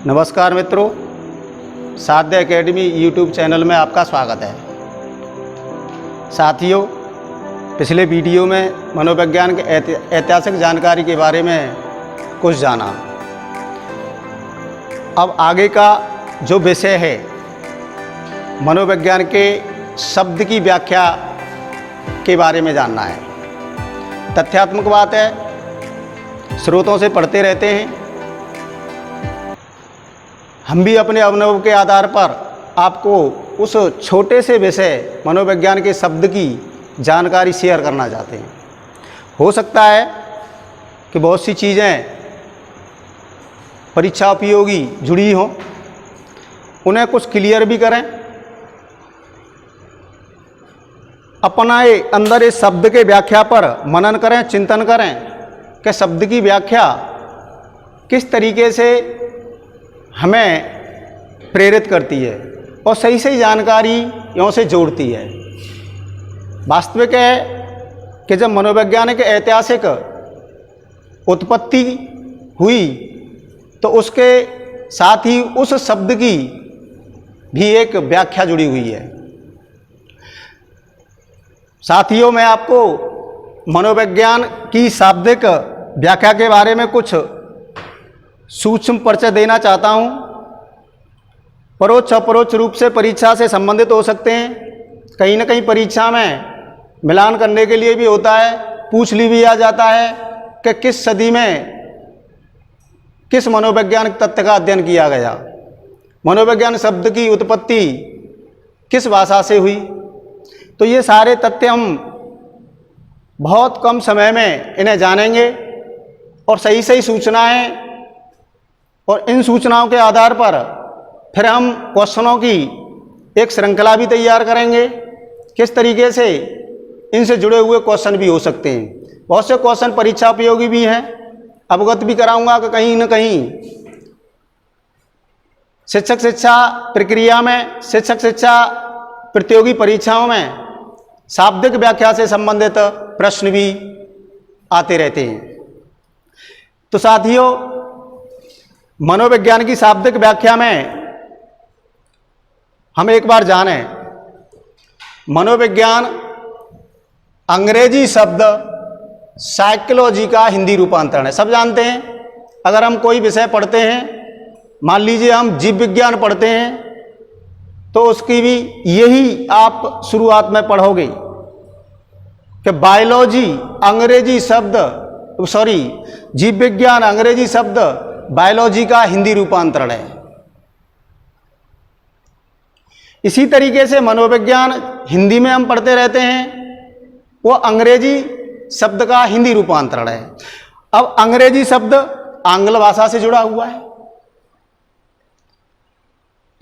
नमस्कार मित्रों, साध्य एकेडमी यूट्यूब चैनल में आपका स्वागत है। साथियों, पिछले वीडियो में मनोविज्ञान के ऐतिहासिक जानकारी के बारे में कुछ जाना। अब आगे का जो विषय है, मनोविज्ञान के शब्द की व्याख्या के बारे में जानना है। तथ्यात्मक बात है, स्रोतों से पढ़ते रहते हैं। हम भी अपने अनुभव के आधार पर आपको उस छोटे से विषय मनोविज्ञान के शब्द की जानकारी शेयर करना चाहते हैं। हो सकता है कि बहुत सी चीज़ें परीक्षा उपयोगी जुड़ी हों, उन्हें कुछ क्लियर भी करें। अपने अंदर इस शब्द के व्याख्या पर मनन करें, चिंतन करें कि शब्द की व्याख्या किस तरीके से हमें प्रेरित करती है और सही सही जानकारियों से जोड़ती है। वास्तविक है कि जब मनोवैज्ञानिक ऐतिहासिक उत्पत्ति हुई तो उसके साथ ही उस शब्द की भी एक व्याख्या जुड़ी हुई है। साथियों, मैं आपको मनोविज्ञान की शाब्दिक व्याख्या के बारे में कुछ सूक्ष्म परिचय देना चाहता हूँ। परोक्ष अपरोक्ष रूप से परीक्षा से संबंधित हो सकते हैं। कहीं ना कहीं परीक्षा में मिलान करने के लिए भी होता है, पूछ लिया जाता है कि किस सदी में किस मनोवैज्ञानिक तथ्य का अध्ययन किया गया, मनोविज्ञान शब्द की उत्पत्ति किस भाषा से हुई। तो ये सारे तथ्य हम बहुत कम समय में इन्हें जानेंगे और सही सही सूचनाएं, और इन सूचनाओं के आधार पर फिर हम क्वेश्चनों की एक श्रृंखला भी तैयार करेंगे। किस तरीके से इनसे जुड़े हुए क्वेश्चन भी हो सकते हैं। बहुत से क्वेश्चन परीक्षा उपयोगी भी हैं। अवगत भी कराऊंगा कि कहीं न कहीं शिक्षक शिक्षा प्रक्रिया में, शिक्षक शिक्षा प्रतियोगी परीक्षाओं में शाब्दिक व्याख्या से संबंधित प्रश्न भी आते रहते हैं। तो साथियों, मनोविज्ञान की शाब्दिक व्याख्या में हम एक बार जानें, मनोविज्ञान अंग्रेजी शब्द साइकोलॉजी का हिंदी रूपांतरण है। सब जानते हैं, अगर हम कोई विषय पढ़ते हैं, मान लीजिए हम जीव विज्ञान पढ़ते हैं, तो उसकी भी यही आप शुरुआत में पढ़ोगे कि बायोलॉजी अंग्रेजी शब्द, जीव विज्ञान अंग्रेजी शब्द बायोलॉजी का हिंदी रूपांतरण है। इसी तरीके से मनोविज्ञान हिंदी में हम पढ़ते रहते हैं, वो अंग्रेजी शब्द का हिंदी रूपांतरण है। अब अंग्रेजी शब्द आंग्ल भाषा से जुड़ा हुआ है।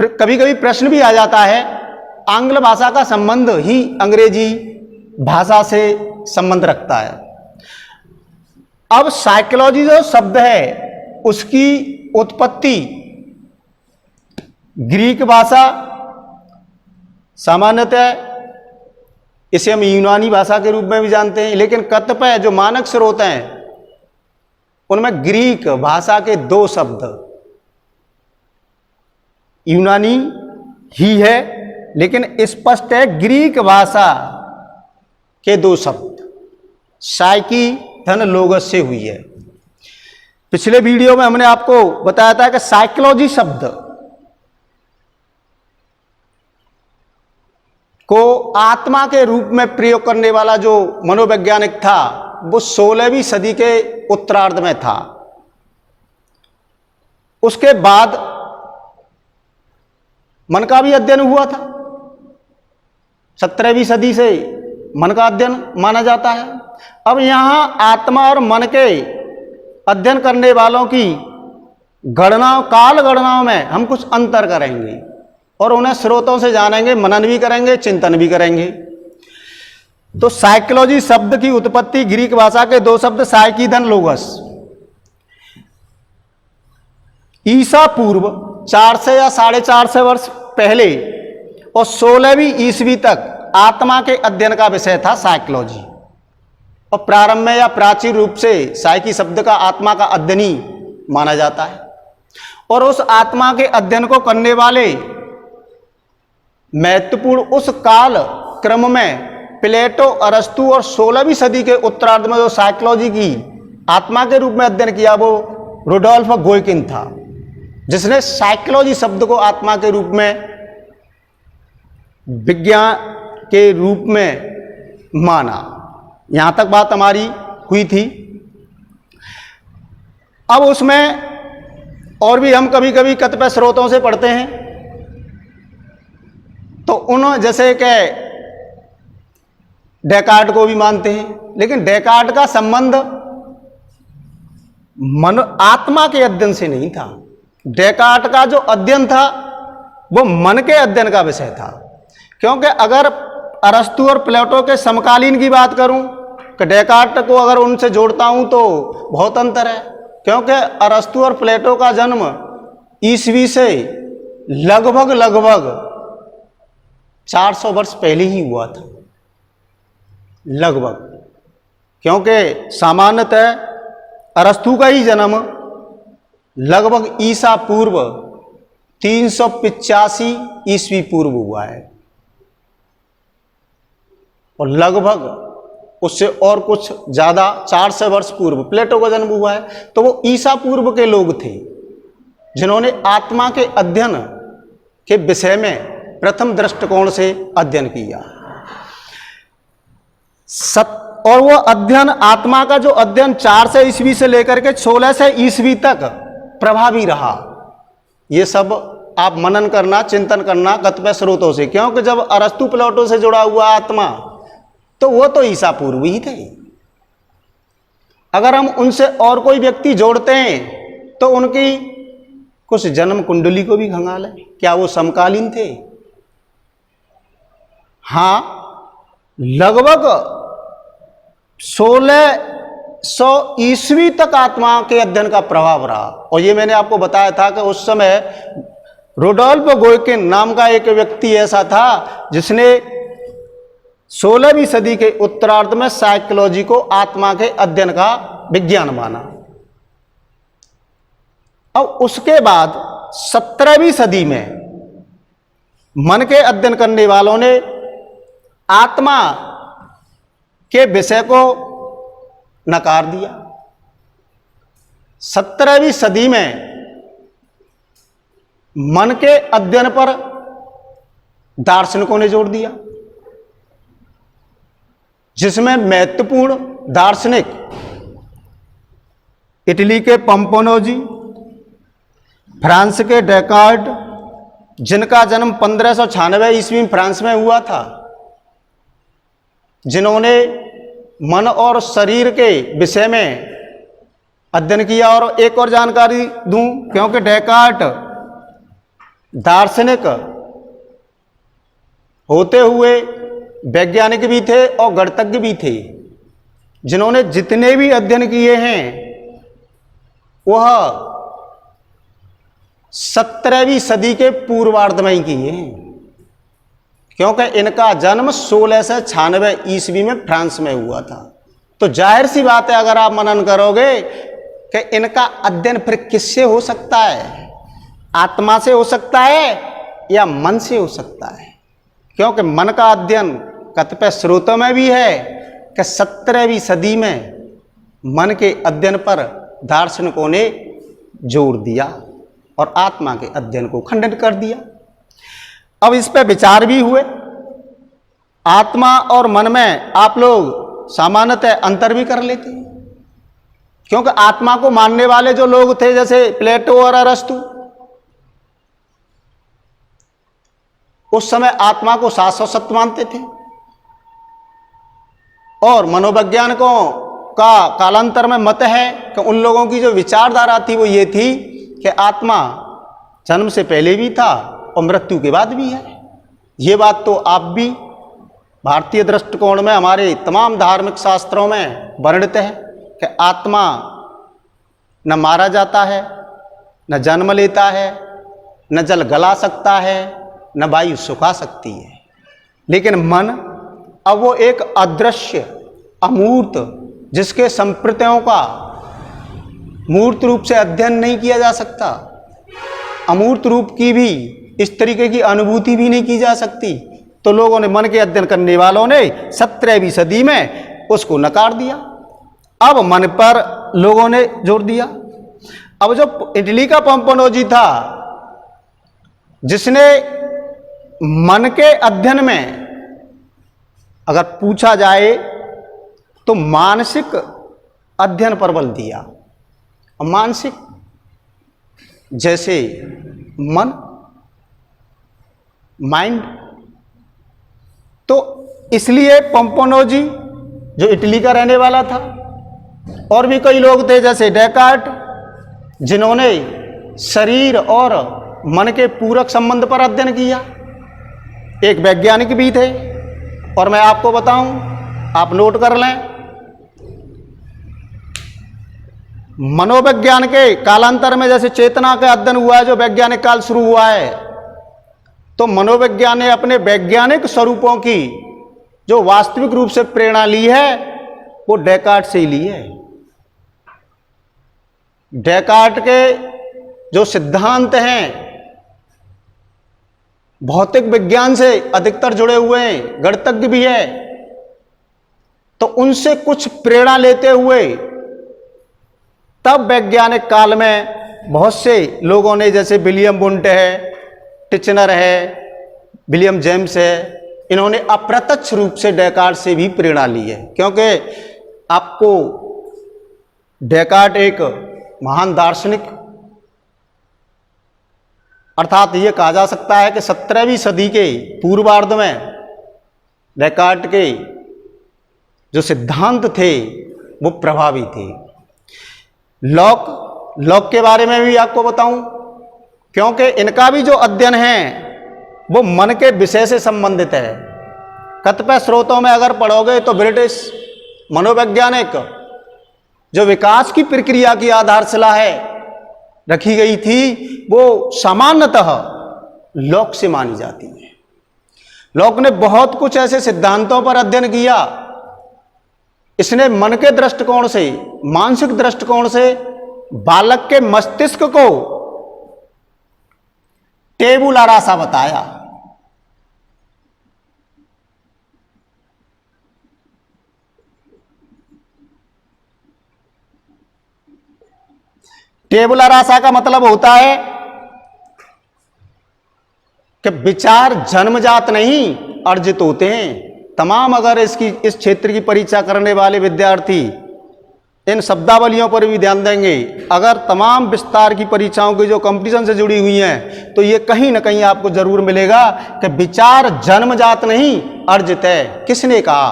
कभी कभी प्रश्न भी आ जाता है, आंग्ल भाषा का संबंध ही अंग्रेजी भाषा से संबंध रखता है। अब साइकोलॉजी जो शब्द है उसकी उत्पत्ति ग्रीक भाषा, सामान्यतः इसे हम यूनानी भाषा के रूप में भी जानते हैं, लेकिन कतिपय जो मानक स्रोत हैं उनमें ग्रीक भाषा के दो शब्द, यूनानी ही है लेकिन स्पष्ट है ग्रीक भाषा के दो शब्द, साइकी धन लोगस से हुई है। पिछले वीडियो में हमने आपको बताया था कि साइकोलॉजी शब्द को आत्मा के रूप में प्रयोग करने वाला जो मनोवैज्ञानिक था वो 16वीं सदी के उत्तरार्ध में था। उसके बाद मन का भी अध्ययन हुआ था। 17वीं सदी से मन का अध्ययन माना जाता है। अब यहां आत्मा और मन के अध्ययन करने वालों की गणनाओं, काल गणनाओं में हम कुछ अंतर करेंगे और उन्हें स्रोतों से जानेंगे, मनन भी करेंगे, चिंतन भी करेंगे। तो साइकोलॉजी शब्द की उत्पत्ति ग्रीक भाषा के दो शब्द साइकी धन लोगस, ईसा पूर्व 400 या 450 वर्ष पहले और 16वीं ईस्वी तक आत्मा के अध्ययन का विषय था साइकोलॉजी। और प्रारंभ में या प्राचीन रूप से साइकी शब्द का आत्मा का अध्ययन ही माना जाता है। और उस आत्मा के अध्ययन को करने वाले महत्वपूर्ण उस काल क्रम में प्लेटो, अरस्तु और 16वीं सदी के उत्तरार्ध में जो साइकोलॉजी की आत्मा के रूप में अध्ययन किया वो रुडोल्फ गोइकिन था, जिसने साइकोलॉजी शब्द को आत्मा के रूप में, विज्ञान के रूप में माना। यहां तक बात हमारी हुई थी। अब उसमें और भी हम कभी कभी कतिपय स्रोतों से पढ़ते हैं, तो उन जैसे कि डेकार्ट को भी मानते हैं, लेकिन डेकार्ट का संबंध मन आत्मा के अध्ययन से नहीं था। डेकार्ट का जो अध्ययन था वो मन के अध्ययन का विषय था। क्योंकि अगर अरस्तु और प्लेटो के समकालीन की बात करूं कि डेकार्ट को अगर उनसे जोड़ता हूं तो बहुत अंतर है, क्योंकि अरस्तु और प्लेटो का जन्म ईसवी से लगभग 400 वर्ष पहले ही हुआ था, लगभग। क्योंकि सामान्यतः अरस्तु का ही जन्म लगभग ईसा पूर्व 385 ईस्वी पूर्व हुआ है, और लगभग उससे और कुछ ज्यादा 400 वर्ष पूर्व प्लेटो का जन्म हुआ है। तो वो ईसा पूर्व के लोग थे जिन्होंने आत्मा के अध्ययन के विषय में प्रथम दृष्टिकोण से अध्ययन किया। और वो अध्ययन, आत्मा का जो अध्ययन 400 ईस्वी से लेकर के 1600 ईस्वी तक प्रभावी रहा। ये सब आप मनन करना, चिंतन करना कतिपय स्रोतों से, क्योंकि जब अरस्तु प्लेटो से जुड़ा हुआ आत्मा तो वो तो ईसा पूर्व ही थे। अगर हम उनसे और कोई व्यक्ति जोड़ते हैं तो उनकी कुछ जन्म कुंडली को भी खंगालें, क्या वो समकालीन थे? हाँ, लगभग 1600 ईस्वी तक आत्मा के अध्ययन का प्रभाव रहा। और ये मैंने आपको बताया था कि उस समय रुडोल्फ गोइकिन नाम का एक व्यक्ति ऐसा था जिसने 16वीं सदी के उत्तरार्ध में साइकोलॉजी को आत्मा के अध्ययन का विज्ञान माना। अब उसके बाद 17वीं सदी में मन के अध्ययन करने वालों ने आत्मा के विषय को नकार दिया। 17वीं सदी में मन के अध्ययन पर दार्शनिकों ने जोर दिया, जिसमें महत्वपूर्ण दार्शनिक इटली के पंपोनोजी, फ्रांस के डेकार्ट, जिनका जन्म 1596 ईस्वी में फ्रांस में हुआ था, जिन्होंने मन और शरीर के विषय में अध्ययन किया। और एक और जानकारी दूं, क्योंकि डेकार्ट दार्शनिक होते हुए वैज्ञानिक भी थे और गणितज्ञ भी थे, जिन्होंने जितने भी अध्ययन किए हैं वह 17वीं सदी के पूर्वार्ध में ही किए हैं, क्योंकि इनका जन्म 1696 ईस्वी में फ्रांस में हुआ था। तो जाहिर सी बात है, अगर आप मनन करोगे कि इनका अध्ययन फिर किससे हो सकता है? आत्मा से हो सकता है या मन से हो सकता है? क्योंकि मन का अध्ययन कतिपय स्रोतों में भी है कि 17वीं सदी में मन के अध्ययन पर दार्शनिकों ने जोर दिया और आत्मा के अध्ययन को खंडन कर दिया। अब इस पर विचार भी हुए। आत्मा और मन में आप लोग सामान्यतः अंतर भी कर लेते हैं, क्योंकि आत्मा को मानने वाले जो लोग थे जैसे प्लेटो और अरस्तु, उस समय आत्मा को शाश्वत सत्य मानते थे। और मनोवैज्ञानिकों का कालांतर में मत है कि उन लोगों की जो विचारधारा थी वो ये थी कि आत्मा जन्म से पहले भी था और मृत्यु के बाद भी है। ये बात तो आप भी भारतीय दृष्टिकोण में हमारे तमाम धार्मिक शास्त्रों में वर्णित है कि आत्मा न मारा जाता है, न जन्म लेता है, न जल गला सकता है, न वायु सुखा सकती है। लेकिन मन, अब वो एक अदृश्य अमूर्त, जिसके संप्रत्यों का मूर्त रूप से अध्ययन नहीं किया जा सकता, अमूर्त रूप की भी इस तरीके की अनुभूति भी नहीं की जा सकती। तो लोगों ने, मन के अध्ययन करने वालों ने 17वीं सदी में उसको नकार दिया। अब मन पर लोगों ने जोर दिया। अब जो इटली का पोम्पोनोजी था, जिसने मन के अध्ययन में अगर पूछा जाए तो मानसिक अध्ययन पर बल दिया। मानसिक जैसे मन, माइंड, तो इसलिए पोम्पोनोजी जो इटली का रहने वाला था, और भी कई लोग थे जैसे डेकार्ट, जिन्होंने शरीर और मन के पूरक संबंध पर अध्ययन किया। एक वैज्ञानिक भी थे, और मैं आपको बताऊं, आप नोट कर लें, मनोविज्ञान के कालांतर में जैसे चेतना का अध्ययन हुआ है, जो वैज्ञानिक काल शुरू हुआ है, तो मनोविज्ञान ने अपने वैज्ञानिक स्वरूपों की जो वास्तविक रूप से प्रेरणा ली है वो डेकार्ट से ही ली है। डेकार्ट के जो सिद्धांत हैं भौतिक विज्ञान से अधिकतर जुड़े हुए हैं, गणितज्ञ भी है, तो उनसे कुछ प्रेरणा लेते हुए तब वैज्ञानिक काल में बहुत से लोगों ने, जैसे विलियम वुंट है, टिचनर है, विलियम जेम्स है, इन्होंने अप्रत्यक्ष रूप से डेकार्ट से भी प्रेरणा ली है। क्योंकि आपको डेकार्ट एक महान दार्शनिक, अर्थात ये कहा जा सकता है कि 17वीं सदी के पूर्वार्ध में डेकार्ट के जो सिद्धांत थे वो प्रभावी थे। लॉक के बारे में भी आपको बताऊं, क्योंकि इनका भी जो अध्ययन है वो मन के विषय से संबंधित है। कतिपय स्रोतों में अगर पढ़ोगे तो ब्रिटिश मनोवैज्ञानिक जो विकास की प्रक्रिया की आधारशिला है रखी गई थी, वो सामान्यतः लॉक से मानी जाती है। लॉक ने बहुत कुछ ऐसे सिद्धांतों पर अध्ययन किया। इसने मन के दृष्टिकोण से, मानसिक दृष्टिकोण से बालक के मस्तिष्क को टेबुला रासा बताया। टेबुला रासा का मतलब होता है कि विचार जन्मजात नहीं अर्जित होते हैं। तमाम अगर इस क्षेत्र की परीक्षा करने वाले विद्यार्थी इन शब्दावलियों पर भी ध्यान देंगे, अगर तमाम विस्तार की परीक्षाओं की जो कंपटीशन से जुड़ी हुई हैं, तो ये कहीं ना कहीं आपको जरूर मिलेगा कि विचार जन्मजात नहीं अर्जित है। किसने कहा?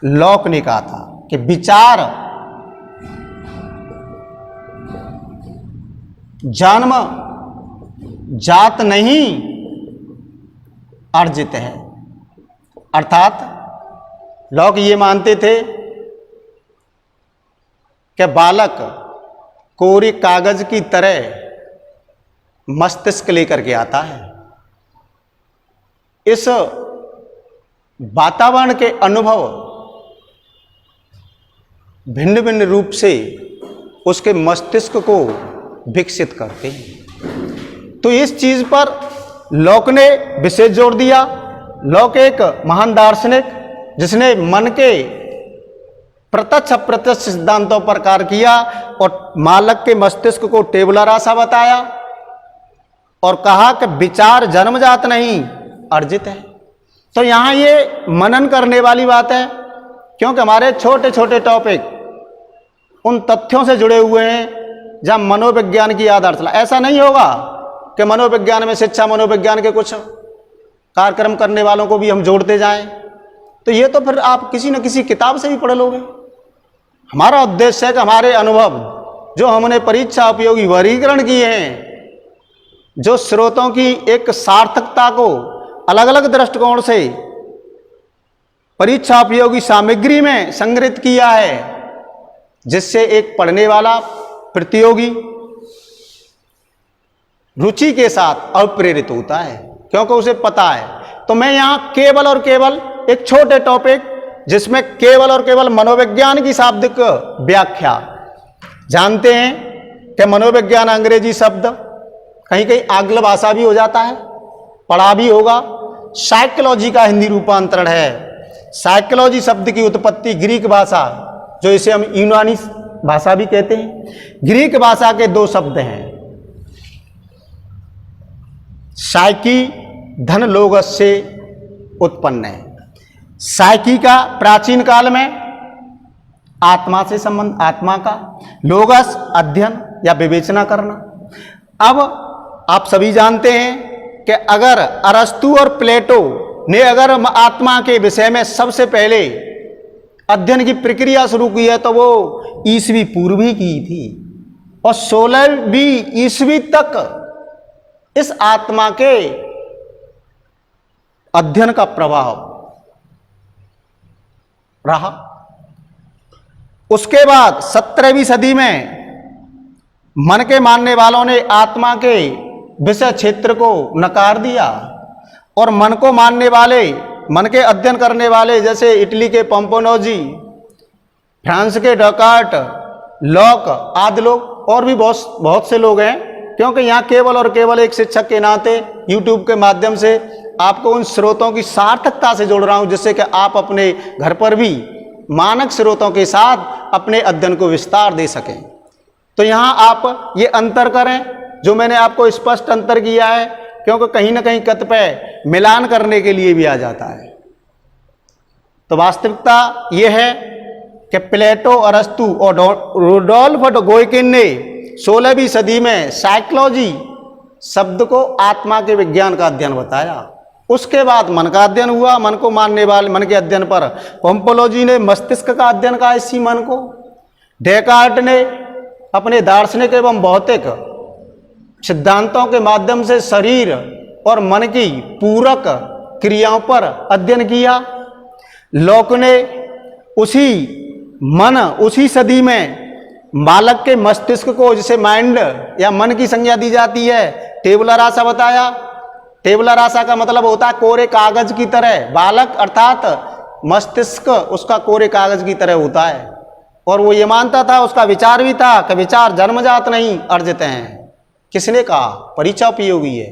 लॉक ने कहा था कि विचार जन्म जात नहीं अर्जित है। अर्थात लॉक ये मानते थे कि बालक कोरी कागज की तरह मस्तिष्क लेकर के आता है। इस वातावरण के अनुभव भिन्न भिन्न रूप से उसके मस्तिष्क को विकसित करते हैं। तो इस चीज पर लॉक ने विशेष जोर दिया। लॉक एक महान दार्शनिक जिसने मन के प्रत्यक्ष अप्रत्यक्ष सिद्धांतों पर कार्य किया और बालक के मस्तिष्क को टेबुला रासा बताया और कहा कि विचार जन्मजात नहीं अर्जित है। तो यहां ये मनन करने वाली बात है, क्योंकि हमारे छोटे छोटे टॉपिक उन तथ्यों से जुड़े हुए हैं जहां मनोविज्ञान की आधारशिला। ऐसा नहीं होगा कि मनोविज्ञान में शिक्षा मनोविज्ञान के कुछ कार्यक्रम करने वालों को भी हम जोड़ते जाएं, तो ये तो फिर आप किसी न किसी किताब से भी पढ़ लोगे। हमारा उद्देश्य है कि हमारे अनुभव जो हमने परीक्षा उपयोगी वर्गीकरण किए हैं, जो स्रोतों की एक सार्थकता को अलग अलग दृष्टिकोण से परीक्षा उपयोगी सामग्री में संग्रहित किया है, जिससे एक पढ़ने वाला प्रतियोगी रुचि के साथ अप्रेरित होता है, क्योंकि उसे पता है। तो मैं यहां केवल और केवल एक छोटे टॉपिक जिसमें केवल और केवल मनोविज्ञान की शाब्दिक व्याख्या, जानते हैं कि मनोविज्ञान अंग्रेजी शब्द कहीं कहीं आंग्ल भाषा भी हो जाता है, पढ़ा भी होगा। साइकोलॉजी का हिंदी रूपांतरण है। साइकोलॉजी शब्द की उत्पत्ति ग्रीक भाषा, जो इसे हम यूनानी भाषा भी कहते हैं, ग्रीक भाषा के दो शब्द हैं, साइकी धन लोगस से उत्पन्न है। साइकी का प्राचीन काल में आत्मा से संबंध, आत्मा का, लोगस अध्ययन या विवेचना करना। अब आप सभी जानते हैं कि अगर अरस्तु और प्लेटो ने अगर आत्मा के विषय में सबसे पहले अध्ययन की प्रक्रिया शुरू की है तो वो ईसवी पूर्व ही की थी, और 16वीं ईसवी तक इस आत्मा के अध्ययन का प्रभाव रहा। उसके बाद 17वीं सदी में मन के मानने वालों ने आत्मा के विषय क्षेत्र को नकार दिया, और मन को मानने वाले, मन के अध्ययन करने वाले, जैसे इटली के पंपोनोजी, फ्रांस के डेकार्ट, लॉक आदि लोग, और भी बहुत से लोग हैं। क्योंकि यहाँ केवल और केवल एक शिक्षक के नाते यूट्यूब के माध्यम से आपको उन स्रोतों की सार्थकता से जोड़ रहा हूँ, जिससे कि आप अपने घर पर भी मानक स्रोतों के साथ अपने अध्ययन को विस्तार दे सकें। तो यहाँ आप ये अंतर करें जो मैंने आपको स्पष्ट अंतर किया है, क्योंकि कहीं ना कहीं कतिपय मिलान करने के लिए भी आ जाता है। तो वास्तविकता यह है कि प्लेटो, अरस्तु और रुडोल्फ गोइकिन ने 16वीं सदी में साइकोलॉजी शब्द को आत्मा के विज्ञान का अध्ययन बताया। उसके बाद मन का अध्ययन हुआ, मन को मानने वाले, मन के अध्ययन पर पोम्पोलोजी ने मस्तिष्क का अध्ययन कहा, इसी मन को। डेकार्ट ने अपने दार्शनिक एवं भौतिक सिद्धांतों के माध्यम से शरीर और मन की पूरक क्रियाओं पर अध्ययन किया। लॉक ने उसी सदी में बालक के मस्तिष्क को, जिसे माइंड या मन की संज्ञा दी जाती है, टेबुला रासा बताया। टेबुला रासा का मतलब होता है कोरे कागज की तरह। बालक अर्थात मस्तिष्क उसका कोरे कागज की तरह होता है, और वो ये मानता था, उसका विचार भी था कि विचार जन्मजात नहीं अर्जित हैं। किसने कहा? परीक्षा उपयोगी है।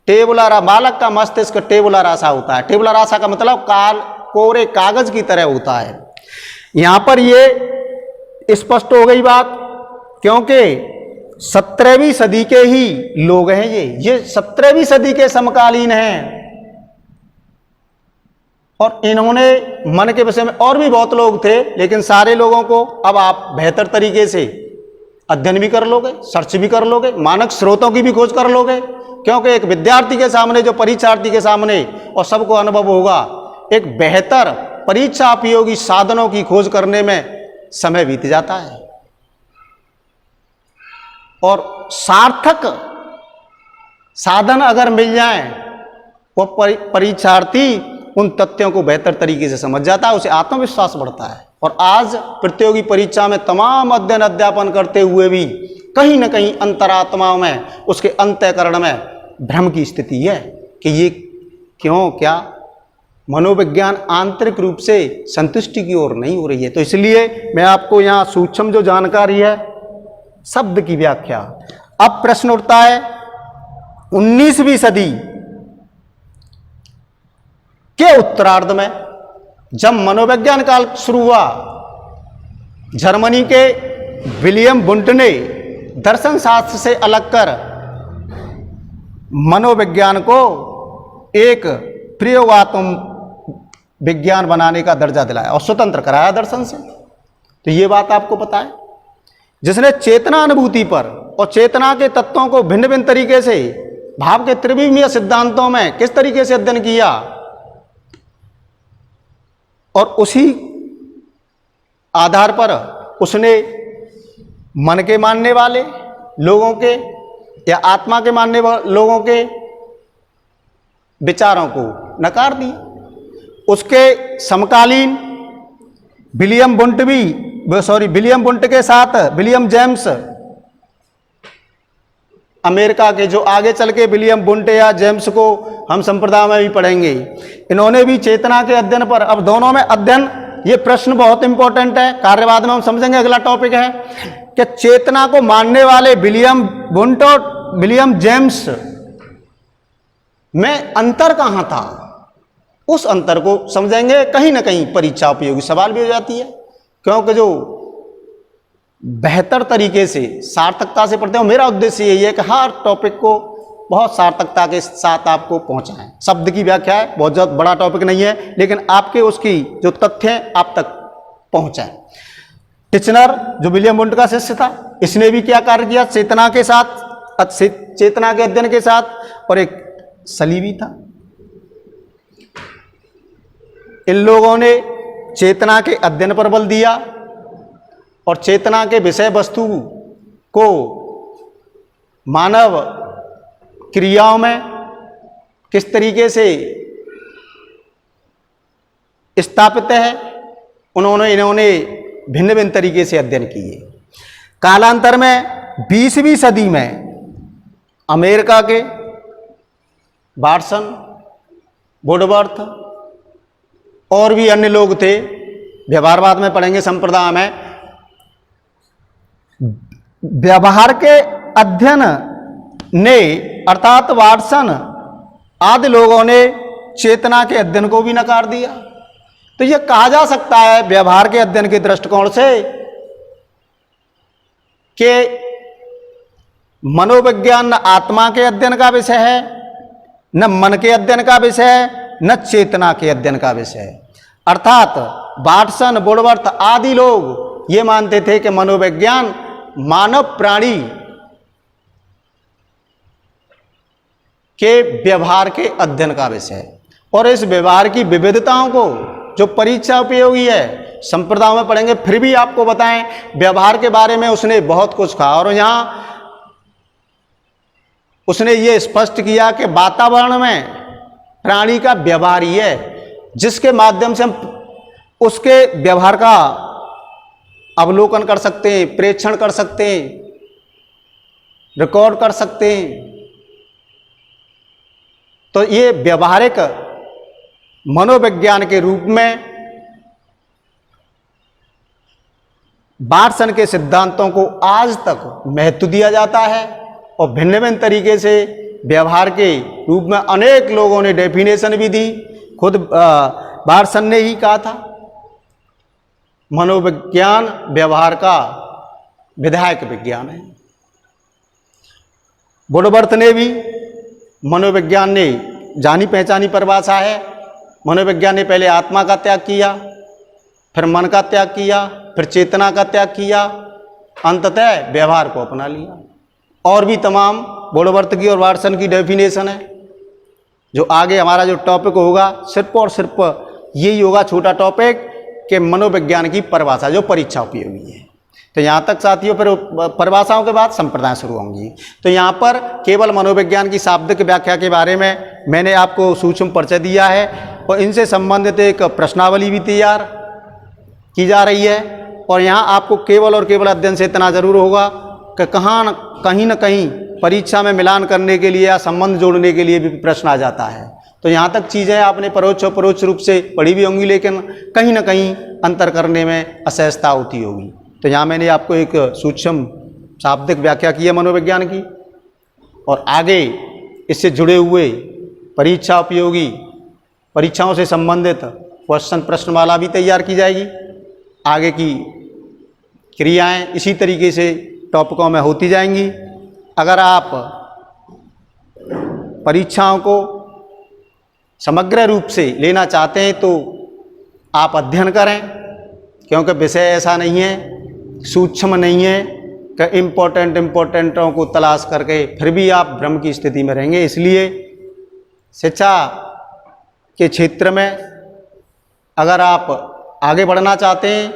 टेबुला, बालक का मस्तिष्क टेबुला रासा होता है। टेबुला रासा का मतलब कोरे कागज की तरह होता है। यहां पर ये स्पष्ट हो गई बात, क्योंकि 17वीं सदी के ही लोग हैं ये 17वीं सदी के समकालीन हैं, और इन्होंने मन के विषय में और भी बहुत लोग थे, लेकिन सारे लोगों को अब आप बेहतर तरीके से अध्ययन भी कर लोगे, सर्च भी कर लोगे, मानक स्रोतों की भी खोज कर लोगे। क्योंकि एक विद्यार्थी के सामने, जो परीक्षार्थी के सामने, और सबको अनुभव होगा, एक बेहतर परीक्षा उपयोगी साधनों की खोज करने में समय बीत जाता है, और सार्थक साधन अगर मिल जाए, वो परीक्षार्थी उन तथ्यों को बेहतर तरीके से समझ जाता है, उसे आत्मविश्वास बढ़ता है। और आज प्रतियोगी परीक्षा में तमाम अध्ययन अध्यापन करते हुए भी कहीं न कहीं अंतरात्माओं में, उसके अंतःकरण में भ्रम की स्थिति है कि ये क्यों, क्या मनोविज्ञान आंतरिक रूप से संतुष्टि की ओर नहीं हो रही है। तो इसलिए मैं आपको यहाँ सूक्ष्म जो जानकारी है, शब्द की व्याख्या। अब प्रश्न उठता है, 19वीं सदी के उत्तरार्ध में जब मनोविज्ञान काल शुरू हुआ, जर्मनी के विलियम वुंट ने दर्शन शास्त्र से अलग कर मनोविज्ञान को एक प्रयोगात्मक विज्ञान बनाने का दर्जा दिलाया और स्वतंत्र कराया दर्शन से। तो ये बात आपको पता है, जिसने चेतना अनुभूति पर और चेतना के तत्वों को भिन्न भिन्न तरीके से भाव के त्रिविमीय सिद्धांतों में किस तरीके से अध्ययन किया, और उसी आधार पर उसने मन के मानने वाले लोगों के या आत्मा के मानने वाले लोगों के विचारों को नकार दिया। उसके समकालीन विलियम वुंट के साथ विलियम जेम्स, अमेरिका के, जो आगे चल के विलियम वुंट या जेम्स को हम संप्रदाय में भी पढ़ेंगे, इन्होंने भी चेतना के अध्ययन पर, अब दोनों में अध्ययन, ये प्रश्न बहुत इंपॉर्टेंट है, कार्यवाद में हम समझेंगे, अगला टॉपिक है कि चेतना को मानने वाले विलियम वुंट और विलियम जेम्स में अंतर कहाँ था, उस अंतर को समझेंगे। कहीं ना कहीं परीक्षा उपयोगी सवाल भी हो जाती है, क्योंकि जो बेहतर तरीके से सार्थकता से पढ़ते हो, मेरा उद्देश्य यही है कि हर टॉपिक को बहुत सार्थकता के साथ आपको पहुंचाएं। शब्द की व्याख्या है, बहुत ज़्यादा बड़ा टॉपिक नहीं है, लेकिन आपके उसकी जो तथ्य हैं आप तक पहुंचाएं। टिचनर जो विलियम वुंट का शिष्य था, इसने भी क्या कार्य किया, चेतना के साथ, चेतना के अध्ययन के साथ, और एक सलीबी था। इन लोगों ने चेतना के अध्ययन पर बल दिया और चेतना के विषय वस्तु को मानव क्रियाओं में किस तरीके से स्थापित है, इन्होंने भिन्न भिन्न तरीके से अध्ययन किए। कालांतर में 20वीं सदी में अमेरिका के वाटसन, वुडवर्थ और भी अन्य लोग थे, व्यवहारवाद में पढ़ेंगे, संप्रदाय में व्यवहार के अध्ययन ने, अर्थात वाटसन आदि लोगों ने चेतना के अध्ययन को भी नकार दिया। तो यह कहा जा सकता है व्यवहार के अध्ययन के दृष्टिकोण से कि मनोविज्ञान न आत्मा के अध्ययन का विषय है, न मन के अध्ययन का विषय है, न चेतना के अध्ययन का विषय है। अर्थात वाटसन, वुडवर्थ आदि लोग ये मानते थे कि मनोविज्ञान मानव प्राणी के व्यवहार के अध्ययन का विषय है, और इस व्यवहार की विविधताओं को जो परीक्षा उपयोगी है, संप्रदायों में पढ़ेंगे। फिर भी आपको बताएं, व्यवहार के बारे में उसने बहुत कुछ कहा, और यहां उसने ये स्पष्ट किया कि वातावरण में प्राणी का व्यवहार ही है जिसके माध्यम से हम उसके व्यवहार का अवलोकन कर सकते हैं, प्रेक्षण कर सकते हैं, रिकॉर्ड कर सकते हैं। तो ये व्यवहारिक मनोविज्ञान के रूप में वाटसन के सिद्धांतों को आज तक महत्व दिया जाता है, और भिन्न भिन्न तरीके से व्यवहार के रूप में अनेक लोगों ने डेफिनेशन भी दी। खुद वाटसन ने ही कहा था, मनोविज्ञान व्यवहार का विधायक विज्ञान है। वुडवर्थ ने भी, मनोविज्ञान ने जानी पहचानी परिभाषा है। मनोविज्ञान ने पहले आत्मा का त्याग किया, फिर मन का त्याग किया, फिर चेतना का त्याग किया, अंततः व्यवहार को अपना लिया। और भी तमाम वुडवर्थ की और वाटसन की डेफिनेशन है। जो आगे हमारा जो टॉपिक होगा सिर्फ और सिर्फ यही होगा, छोटा टॉपिक, कि मनोविज्ञान की परिभाषा जो परीक्षा उपयोगी है। तो यहाँ तक साथियों, फिर परिभाषाओं के बाद संप्रदाय शुरू होंगी। तो यहाँ पर केवल मनोविज्ञान की शाब्दिक व्याख्या के बारे में मैंने आपको सूक्ष्म परिचय दिया है, और इनसे संबंधित एक प्रश्नावली भी तैयार की जा रही है। और यहाँ आपको केवल और केवल अध्ययन से इतना जरूर होगा कि कहीं न कहीं परीक्षा में मिलान करने के लिए या संबंध जोड़ने के लिए भी प्रश्न आ जाता है। तो यहाँ तक चीज़ें आपने परोक्ष और परोक्ष रूप से पढ़ी भी होंगी, लेकिन कहीं ना कहीं अंतर करने में असहजता होती होगी। तो यहाँ मैंने आपको एक सूक्ष्म शाब्दिक व्याख्या की है मनोविज्ञान की, और आगे इससे जुड़े हुए परीक्षा उपयोगी, परीक्षाओं से संबंधित क्वेश्चन प्रश्नमाला भी तैयार की जाएगी। आगे की क्रियाएं इसी तरीके से टॉपिकों में होती जाएंगी। अगर आप परीक्षाओं को समग्र रूप से लेना चाहते हैं तो आप अध्ययन करें, क्योंकि विषय ऐसा नहीं है, सूक्ष्म नहीं है कि इम्पोर्टेंटों को तलाश करके फिर भी आप भ्रम की स्थिति में रहेंगे। इसलिए शिक्षा के क्षेत्र में अगर आप आगे बढ़ना चाहते हैं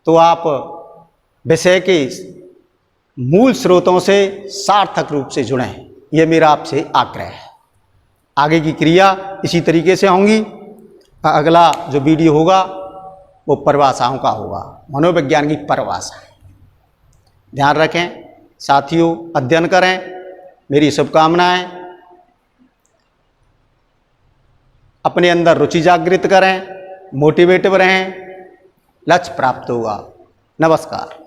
तो आप विषय के मूल स्रोतों से सार्थक रूप से जुड़ें। यह मेरा आपसे आग्रह है। आगे की क्रिया इसी तरीके से होंगी। अगला जो वीडियो होगा वो परिभाषाओं का होगा, मनोविज्ञान की परिभाषा। ध्यान रखें साथियों, अध्ययन करें, मेरी शुभकामनाएं। अपने अंदर रुचि जागृत करें, मोटिवेटिव रहें, लक्ष्य प्राप्त होगा। नमस्कार।